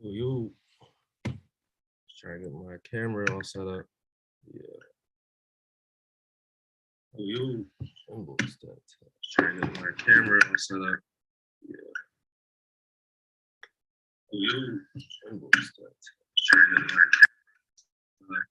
You trying to get my camera all set up. Yeah. You invoice that. Trying to get my camera all set up. Yeah. You invoice that. Trying to get my camera.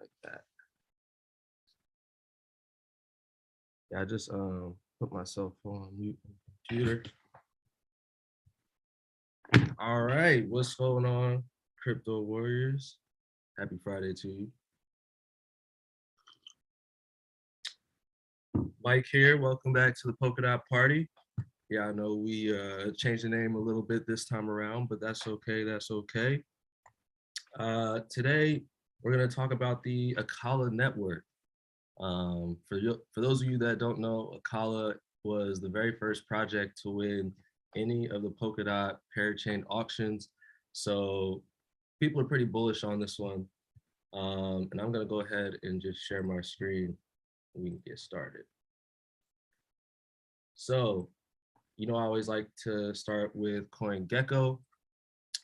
Like that. Yeah, I just put myself on mute on the computer. All right, what's going on, crypto warriors? Happy Friday to you. Mike here. Welcome back to the Polkadot party. Yeah, I know we changed the name a little bit this time around, but that's okay. That's okay. Today, we're going to talk about the Acala network. For those of you that don't know, Acala was the very first project to win any of the Polkadot parachain auctions. So people are pretty bullish on this one. And I'm going to go ahead and just share my screen and we can get started. So, I always like to start with CoinGecko,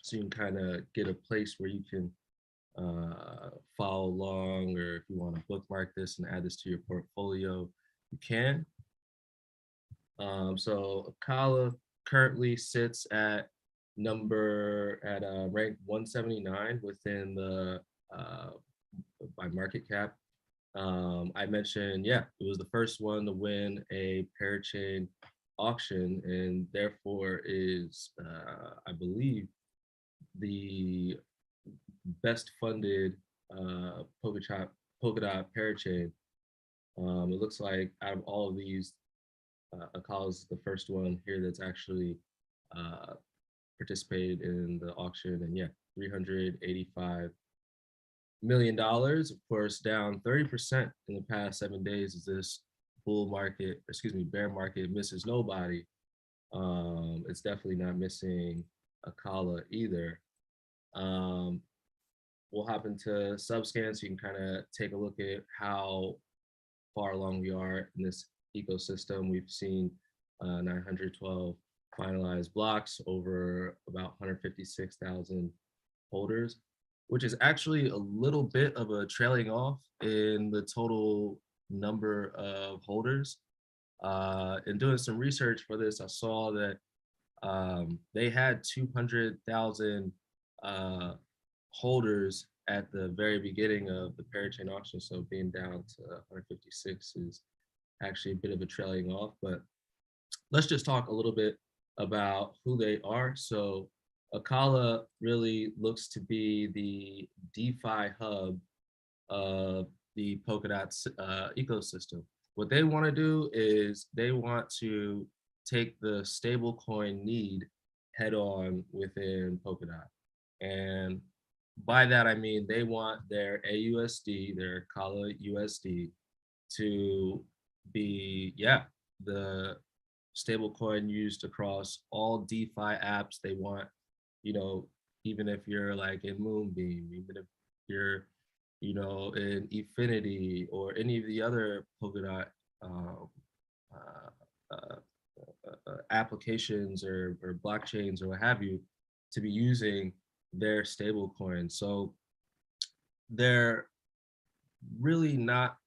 so you can kind of get a place where you can follow along, or if you want to bookmark this and add this to your portfolio, you can. So Acala currently sits at rank 179 within the by market cap. I mentioned, yeah, it was the first one to win a parachain auction, and therefore is, I believe, the best funded Polkadot parachain. It looks like out of all of these, Acala is the first one here that's actually participated in the auction, and yeah, $385 million, of course, down 30% in the past 7 days as this bear market misses nobody. It's definitely not missing Acala either. We'll hop into Subscan so you can kind of take a look at how far along we are in this ecosystem. We've seen 912 finalized blocks over about 156,000 holders, which is actually a little bit of a trailing off in the total number of holders. In doing some research for this, I saw that they had 200,000 holders at the very beginning of the parachain auction, so being down to 156 is actually a bit of a trailing off. But let's just talk a little bit about who they are. So Acala really looks to be the DeFi hub of the Polkadot ecosystem. What they want to do is they want to take the stablecoin need head on within Polkadot. And by that, I mean they want their AUSD, their Acala USD, to be, the stablecoin used across all DeFi apps. They want, even if you're like in Moonbeam, even if you're, in Efinity or any of the other Polkadot applications or blockchains or what have you, to be using their stablecoin. So they're really not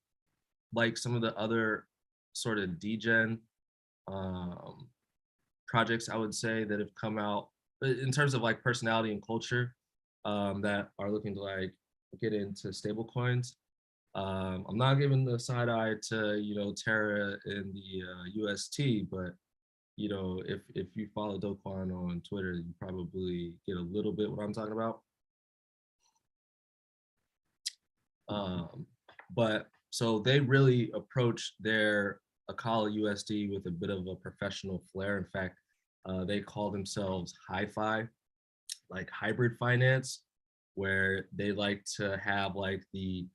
like some of the other sort of degen projects, I would say, that have come out in terms of like personality and culture, that are looking to like get into stable coins. I'm not giving the side eye to, Terra and the UST, but if you follow Doquan on Twitter, you probably get a little bit what I'm talking about. But so they really approach their Acala USD with a bit of a professional flair. In fact, they call themselves hi-fi, like hybrid finance, where they like to have like the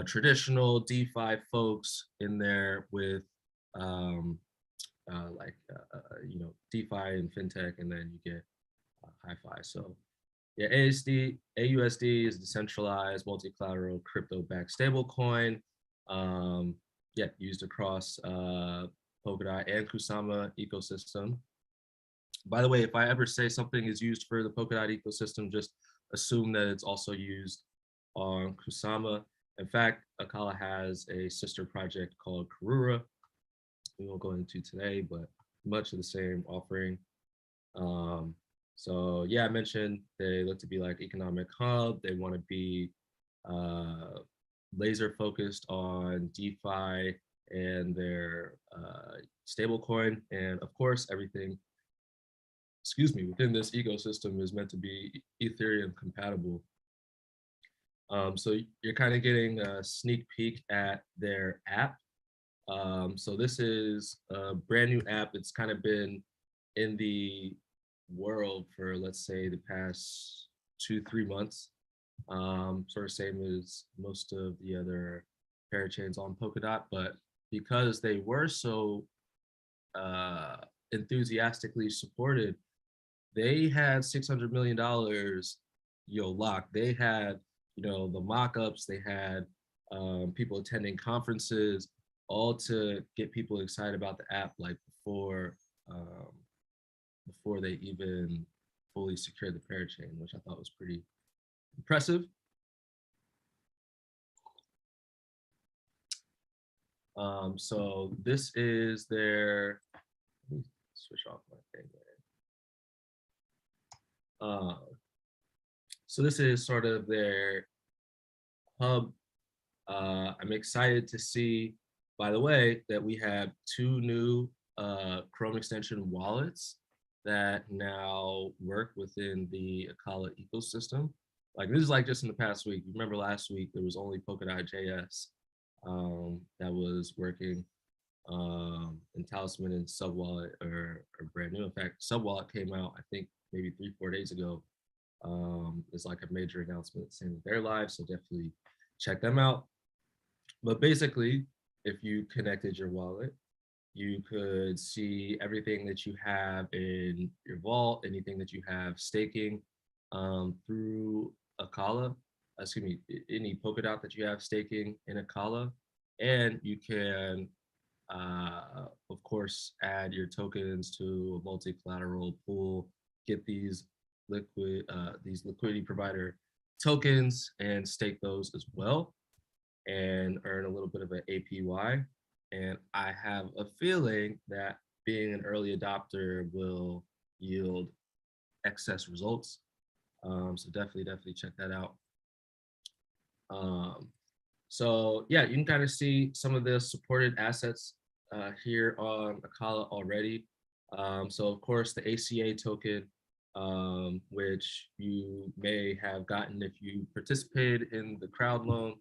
traditional DeFi folks in there with um, DeFi and fintech, and then you get HiFi. So yeah, AUSD is decentralized multi-collateral crypto-backed stablecoin. Yeah, used across Polkadot and Kusama ecosystem. By the way, if I ever say something is used for the Polkadot ecosystem, just assume that it's also used on Kusama. In fact, Acala has a sister project called Karura. We won't go into today, but much of the same offering. Um, so yeah, I mentioned they look to be like economic hub. They want to be laser focused on DeFi and their stablecoin, and of course everything, within this ecosystem is meant to be Ethereum compatible. So you're kind of getting a sneak peek at their app. So this is a brand new app. It's kind of been in the world for, let's say, the past 2-3 months. Sort of same as most of the other parachains on Polkadot, but because they were so uh, enthusiastically supported, they had $600 million, locked. They had, the mock-ups, they had people attending conferences, all to get people excited about the app, like um, before they even fully secured the parachain, which I thought was pretty impressive. So this is their, let me switch off my thing there. So this is sort of their hub. I'm excited to see, by the way, that we have 2 new Chrome extension wallets that now work within the Acala ecosystem. Like this is like just in the past week. You remember last week there was only Polkadot JS that was working, and Talisman and Subwallet are brand new. In fact, Subwallet came out, I think, maybe 3-4 days ago. It's like a major announcement saying that they're live, so definitely check them out. But basically, if you connected your wallet, you could see everything that you have in your vault, anything that you have staking through Acala, any Polkadot that you have staking in Acala. And you can, of course, add your tokens to a multi-collateral pool, get these liquidity provider tokens and stake those as well, and earn a little bit of an APY. And I have a feeling that being an early adopter will yield excess results. So definitely check that out. So yeah, you can kind of see some of the supported assets here on Acala already. So of course the Aca token, which you may have gotten if you participated in the crowd loan.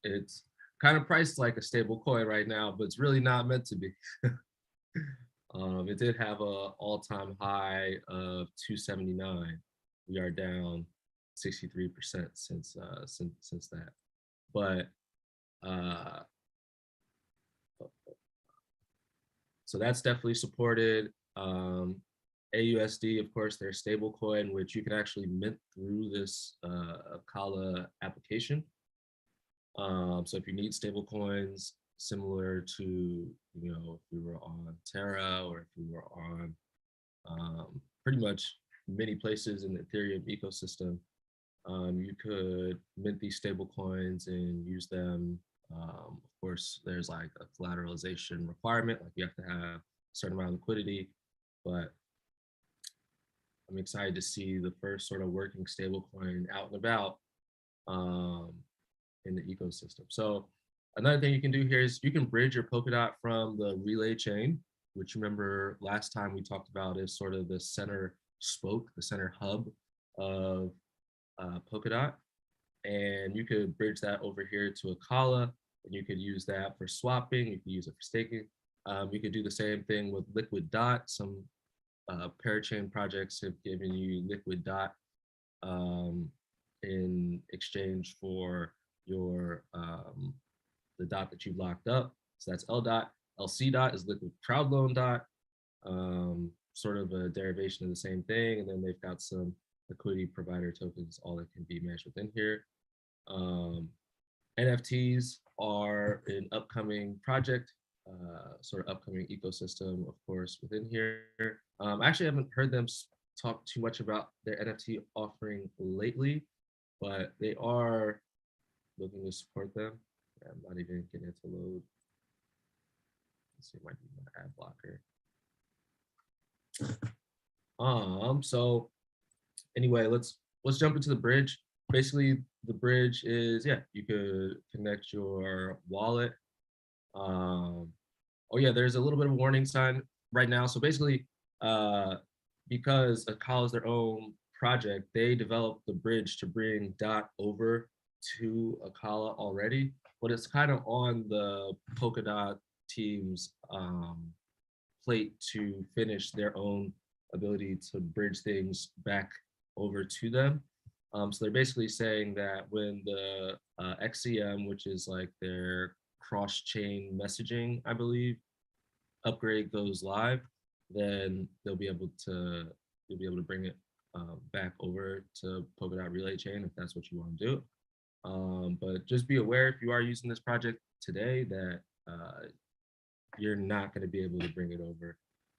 It's kind of priced like a stable coin right now, but it's really not meant to be. It did have a all-time high of 279. We are down 63% since that. But so that's definitely supported. AUSD, of course, their stable coin, which you can actually mint through this Acala application. So if you need stable coins similar to, if you were on Terra or if you were on pretty much many places in the Ethereum ecosystem, you could mint these stable coins and use them. Of course, there's like a collateralization requirement, like you have to have a certain amount of liquidity, but I'm excited to see the first sort of working stable coin out and about in the ecosystem. So another thing you can do here is you can bridge your Polkadot from the relay chain, which remember last time we talked about is sort of the center spoke, the center hub of Polkadot. And you could bridge that over here to Acala, and you could use that for swapping, you could use it for staking. You could do the same thing with Liquid Dot. Some parachain projects have given you Liquid Dot in exchange for your the dot that you locked up. So that's L dot. LC dot is liquid crowd loan dot, sort of a derivation of the same thing. And then they've got some liquidity provider tokens, all that can be managed within here. NFTs are an upcoming project, sort of upcoming ecosystem, of course, within here. I actually haven't heard them talk too much about their NFT offering lately, but they are looking to support them. I'm not even getting it to load. Let's see, it might be my ad blocker. So anyway, let's jump into the bridge. Basically, the bridge is, yeah, you could connect your wallet. Oh yeah, there's a little bit of a warning sign right now. So basically, because Acala is their own project, they developed the bridge to bring DOT over to Acala already, but it's kind of on the Polkadot team's plate to finish their own ability to bridge things back over to them. So they're basically saying that when the XCM, which is like their cross-chain messaging, I believe, upgrade goes live, then you'll be able to bring it back over to Polkadot Relay Chain if that's what you want to do. But just be aware if you are using this project today that you're not going to be able to bring it over.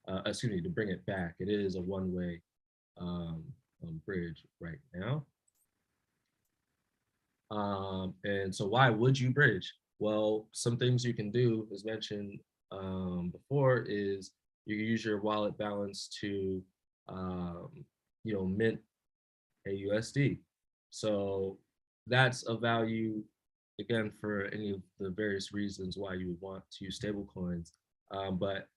To bring it back. It is a one-way bridge right now. And so why would you bridge? Well, some things you can do, as mentioned before, is you can use your wallet balance to, mint AUSD. So that's a value, again, for any of the various reasons why you would want to use stable coins. But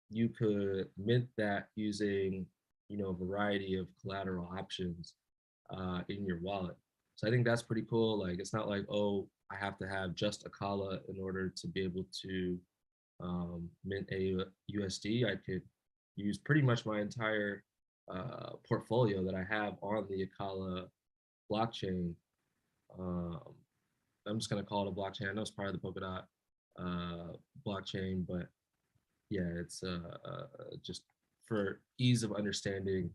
you could mint that using, a variety of collateral options in your wallet. So I think that's pretty cool. Like, it's not like, oh, I have to have just Acala in order to be able to mint a USD. I could use pretty much my entire portfolio that I have on the Acala blockchain. I'm just gonna call it a blockchain. I know it's part of the Polkadot blockchain, but yeah, it's just for ease of understanding.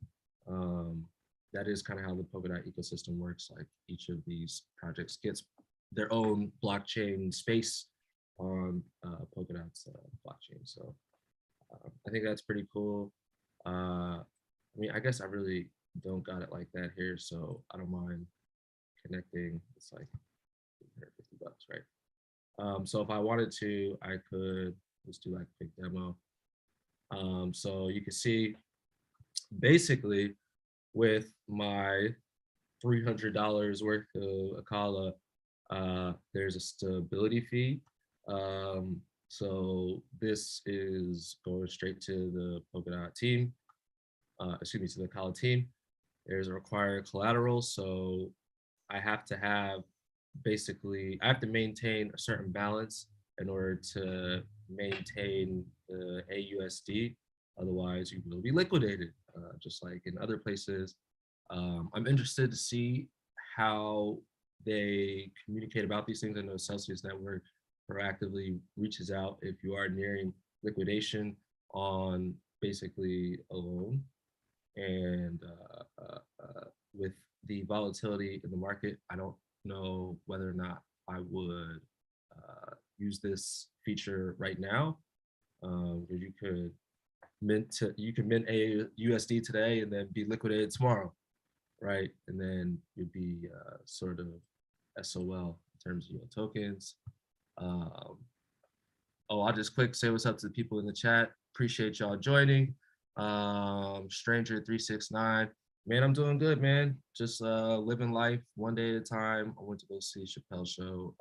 That is kind of how the Polkadot ecosystem works. Like, each of these projects gets their own blockchain space on Polkadot's blockchain. So I think that's pretty cool. I mean, I guess I really don't got it like that here, so I don't mind connecting. It's like $150, right? So if I wanted to, I could just do like a quick demo. So you can see basically with my $300 worth of Acala, there's a stability fee. So this is going straight to the Polkadot team, to the Acala team. There's a required collateral, so I have to maintain a certain balance in order to maintain the AUSD. Otherwise, you will be liquidated, just like in other places. I'm interested to see how they communicate about these things. I know Celsius Network proactively reaches out if you are nearing liquidation on basically a loan. And with the volatility in the market, I don't know whether or not I would use this feature right now, because you could mint a USD today and then be liquidated tomorrow, right? And then you'd be sort of SOL in terms of tokens. I'll just quick say what's up to the people in the chat. Appreciate y'all joining. Stranger369, man, I'm doing good, man. Just living life one day at a time. I went to go see Chappelle's show,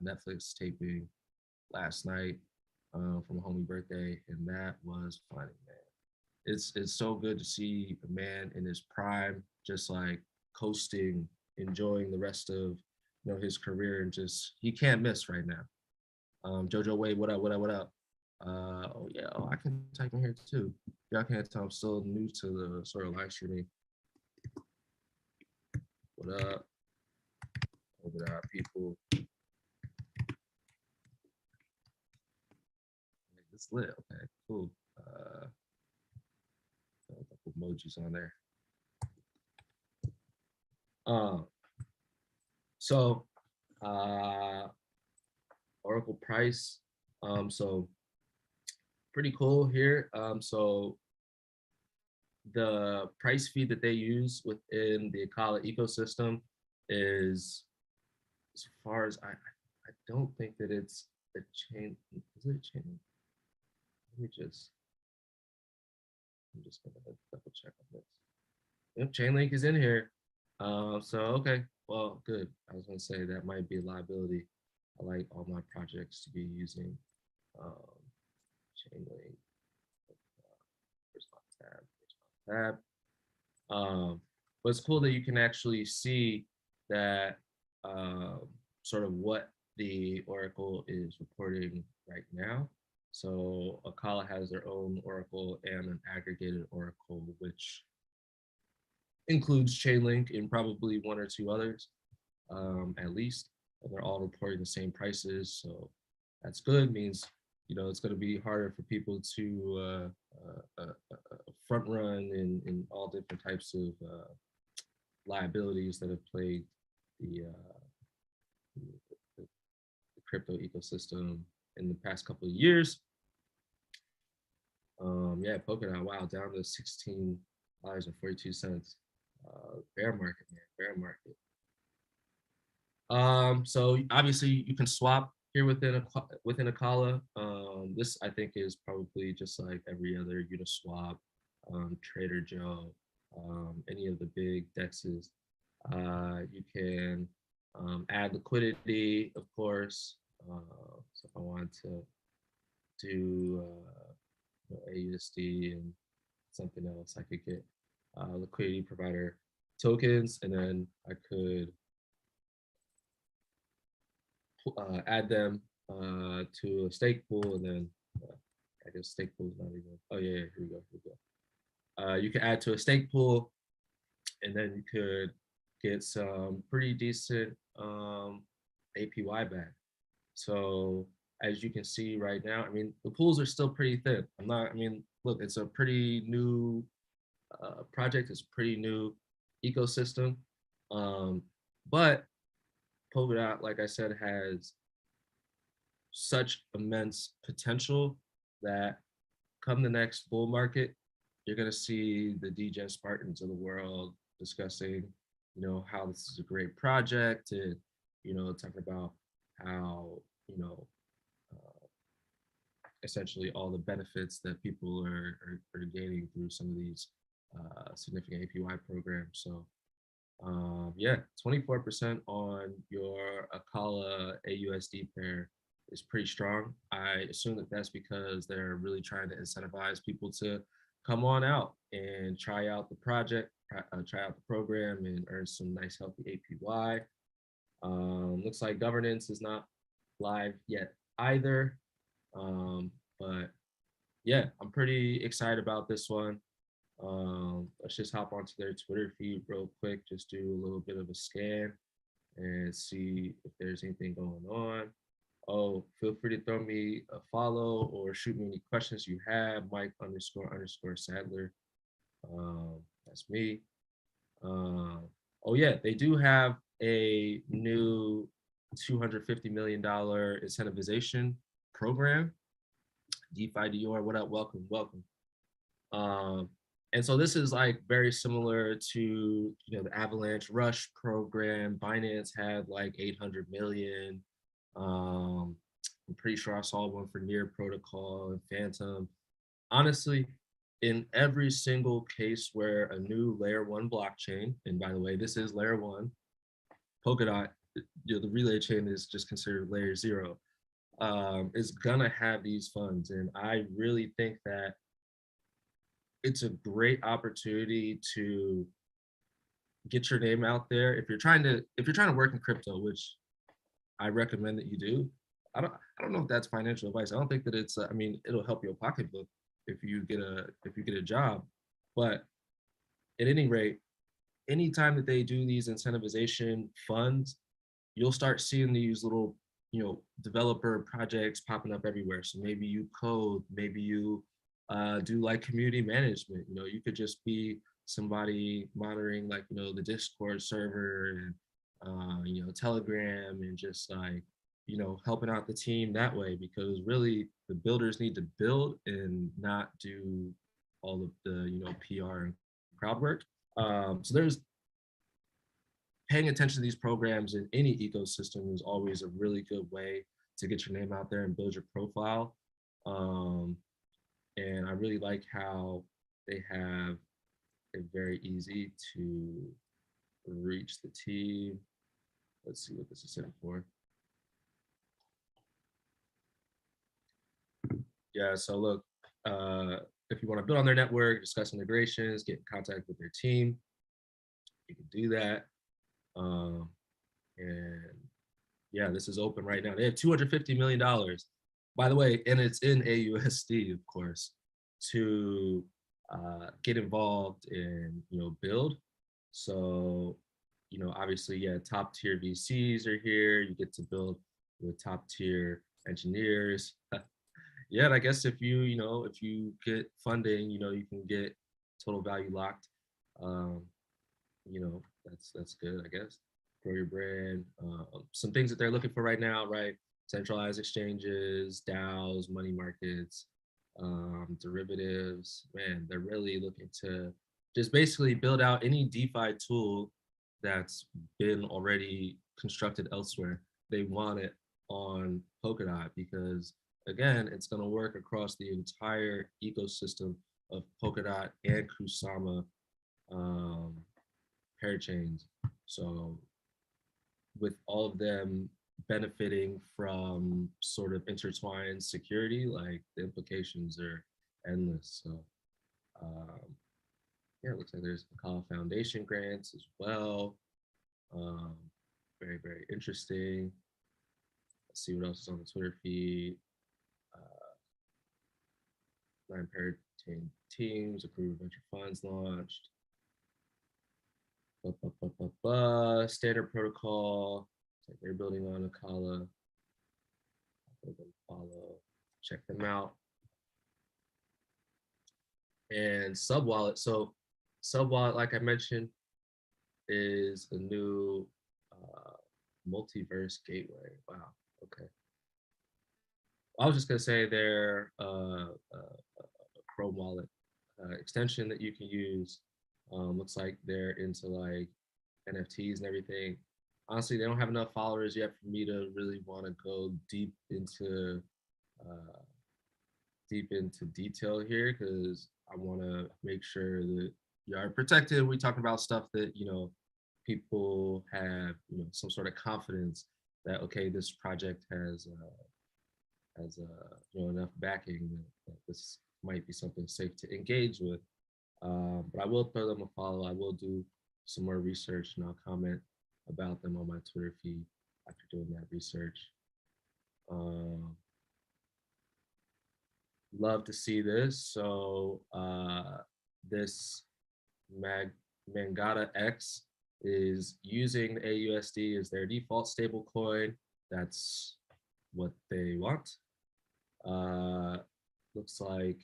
Netflix taping last night from a homie birthday, and that was funny, man. It's so good to see a man in his prime, just like coasting, enjoying the rest of his career, and just he can't miss right now. Jojo Wade, what up, what up, what up? Oh yeah, I can type in here too. Y'all can't tell I'm still new to the sort of live streaming. What up? What up, people? it's lit. Okay, cool. A couple emojis on there. So Oracle price. So pretty cool here. So the price feed that they use within the Acala ecosystem is, as far as I don't think that it's a chain. Is it a chain? Let me just, I'm just gonna double check on this. Yep, Chainlink is in here. So okay, well, good. I was gonna say that might be a liability. I like all my projects to be using Chainlink. Where's my tab? Where's my tab? But it's cool that you can actually see that sort of what the Oracle is reporting right now. So Acala has their own Oracle and an aggregated Oracle, which includes Chainlink and probably one or two others, at least. And they're all reporting the same prices, so that's good. Means it's going to be harder for people to front run in all different types of liabilities that have plagued the crypto ecosystem in the past couple of years. Yeah, Polkadot, wow, down to $16.42. Bear market, man, bear market. So obviously you can swap here within Acala. This I think is probably just like every other Uniswap, Trader Joe, any of the big dexes. You can add liquidity, of course. So if I want to do AUSD and something else, I could get liquidity provider tokens, and then I could add them to a stake pool, and then I guess stake pool is not even. Oh yeah, here we go. You can add to a stake pool, and then you could get some pretty decent APY back. So as you can see right now, I mean, the pools are still pretty thin. I mean, look, it's a pretty new project. It's a pretty new ecosystem. But Polkadot, like I said, has such immense potential that come the next bull market, you're going to see the DGen Spartans of the world discussing, how this is a great project, and, talking about how, essentially all the benefits that people are gaining through some of these significant APY programs. So yeah, 24% on your Acala AUSD pair is pretty strong. I assume that that's because they're really trying to incentivize people to come on out and try out the project, try out the program, and earn some nice healthy APY. Looks like governance is not live yet either. But yeah, I'm pretty excited about this one. Let's just hop onto their Twitter feed real quick, just do a little bit of a scan and see if there's anything going on. Oh, feel free to throw me a follow or shoot me any questions you have. Mike__Sadler. That's me. Oh yeah, they do have a new $250 million incentivization program. DeFi Dior, what up? Welcome. And so this is like very similar to the Avalanche Rush program. Binance had like 800 million. I'm pretty sure I saw one for Near Protocol and Phantom. Honestly, in every single case where a new layer 1 blockchain, and by the way, this is layer 1, Polkadot, the relay chain is just considered layer 0, is gonna have these funds. And I really think that it's a great opportunity to get your name out there. If you're trying to work in crypto, which I recommend that you do. I don't know if that's financial advice. I don't think that it's I mean, it'll help your pocketbook if you get a job. But at any rate, anytime that they do these incentivization funds, you'll start seeing these little developer projects popping up everywhere. So maybe you code, maybe you do like community management. You could just be somebody monitoring like the Discord server and Telegram, and just like helping out the team that way, because really the builders need to build and not do all of the PR and crowd work. So there's paying attention to these programs in any ecosystem is always a really good way to get your name out there and build your profile. And I really like how they have it very easy to reach the team. Let's see what this is in for. Yeah, so look, if you want to build on their network, discuss integrations, get in contact with their team, you can do that. And yeah, this is open right now. They have $250 million, by the way, and it's in AUSD, of course, to get involved and build. So obviously, yeah, top tier VCs are here. You get to build with top tier engineers. Yeah, and I guess if you get funding, you can get total value locked. That's good, I guess. Grow your brand. Some things that they're looking for right now, right? Centralized exchanges, DAOs, money markets, derivatives. Man, they're really looking to just basically build out any DeFi tool that's been already constructed elsewhere. They want it on Polkadot because, again, it's going to work across the entire ecosystem of Polkadot and Kusama parachains. So with all of them benefiting from sort of intertwined security, like the implications are endless. So yeah, it looks like there's Acala Foundation grants as well. Very, very interesting. Let's see what else is on the Twitter feed. 9 parachain teams, approved venture funds launched. Standard protocol. Like they're building on Acala. Follow, check them out. And Subwallet. So Subwallet, like I mentioned, is a new multiverse gateway. Wow. Okay. I was just gonna say they're a Chrome wallet extension that you can use. Looks like they're into like NFTs and everything. Honestly, they don't have enough followers yet for me to really want to go deep into detail here, because I want to make sure that you are protected. We talk about stuff that people have some sort of confidence that, okay, this project has enough backing that this might be something safe to engage with. But I will throw them a follow. I will do some more research, and I'll comment about them on my Twitter feed after doing that research. Love to see this. So this Mangata X is using AUSD as their default stable coin. That's what they want. Looks like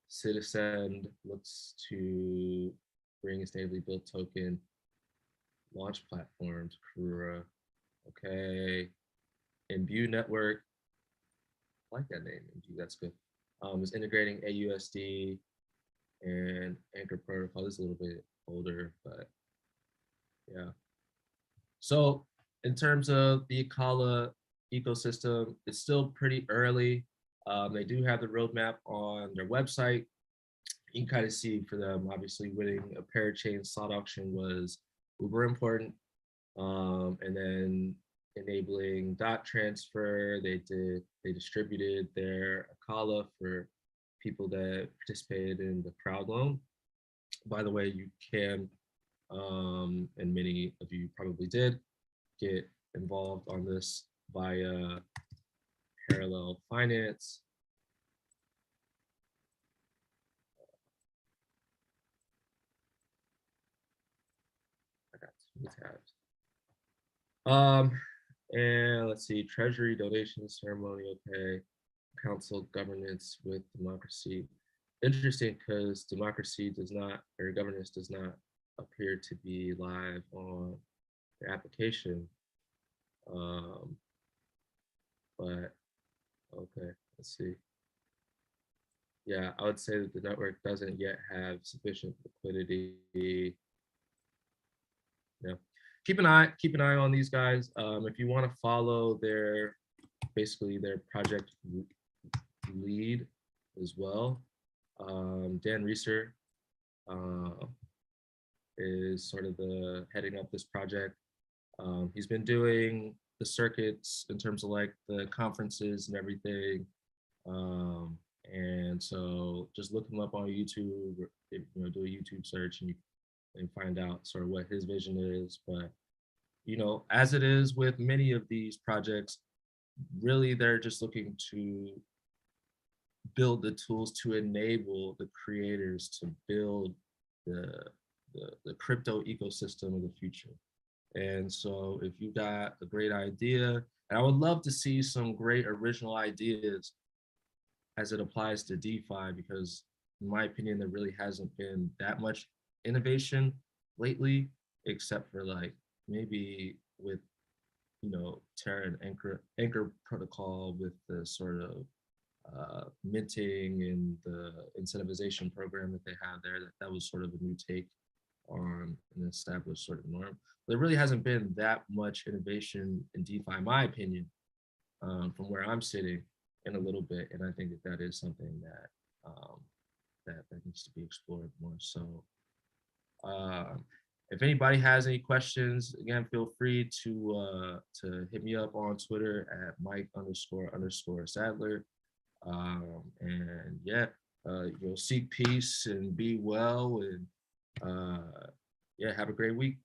Citizen looks to bring a stably built token launch platform to Karura. Okay. Imbue Network. I like that name. Imbue, that's good. Is integrating AUSD and Anchor Protocol. This is a little bit older, but yeah. So in terms of the Acala ecosystem, it's still pretty early. They do have the roadmap on their website. You can kind of see for them, obviously winning a parachain slot auction was uber important. And then enabling dot transfer, they distributed their Acala for people that participated in the crowd loan. By the way, you can, and many of you probably did, get involved on this via Parallel Finance. I got 2 tabs. And let's see, Treasury donation ceremony, okay. Council governance with democracy. Interesting because democracy does not, or governance does not appear to be live on the application. Um, but okay, let's see. Yeah, I would say that the network doesn't yet have sufficient liquidity. Yeah, keep an eye on these guys. If you want to follow their basically their project lead as well, Dan Reeser uh, is sort of the heading up this project. He's been doing the circuits in terms of like the conferences and everything. And so just look him up on YouTube, or, do a YouTube search and find out sort of what his vision is. But, as it is with many of these projects, really they're just looking to build the tools to enable the creators to build the, the crypto ecosystem of the future. And so if you got a great idea, and I would love to see some great original ideas as it applies to DeFi, because in my opinion, there really hasn't been that much innovation lately, except for like maybe with, Terra and Anchor protocol with the sort of minting and the incentivization program that they had there. That was sort of a new take on an established sort of norm. There really hasn't been that much innovation in DeFi, in my opinion, from where I'm sitting in a little bit. And I think that that is something that needs to be explored more. So if anybody has any questions, again, feel free to hit me up on Twitter at Mike__Sadler. And yeah, seek peace and be well, and yeah, have a great week.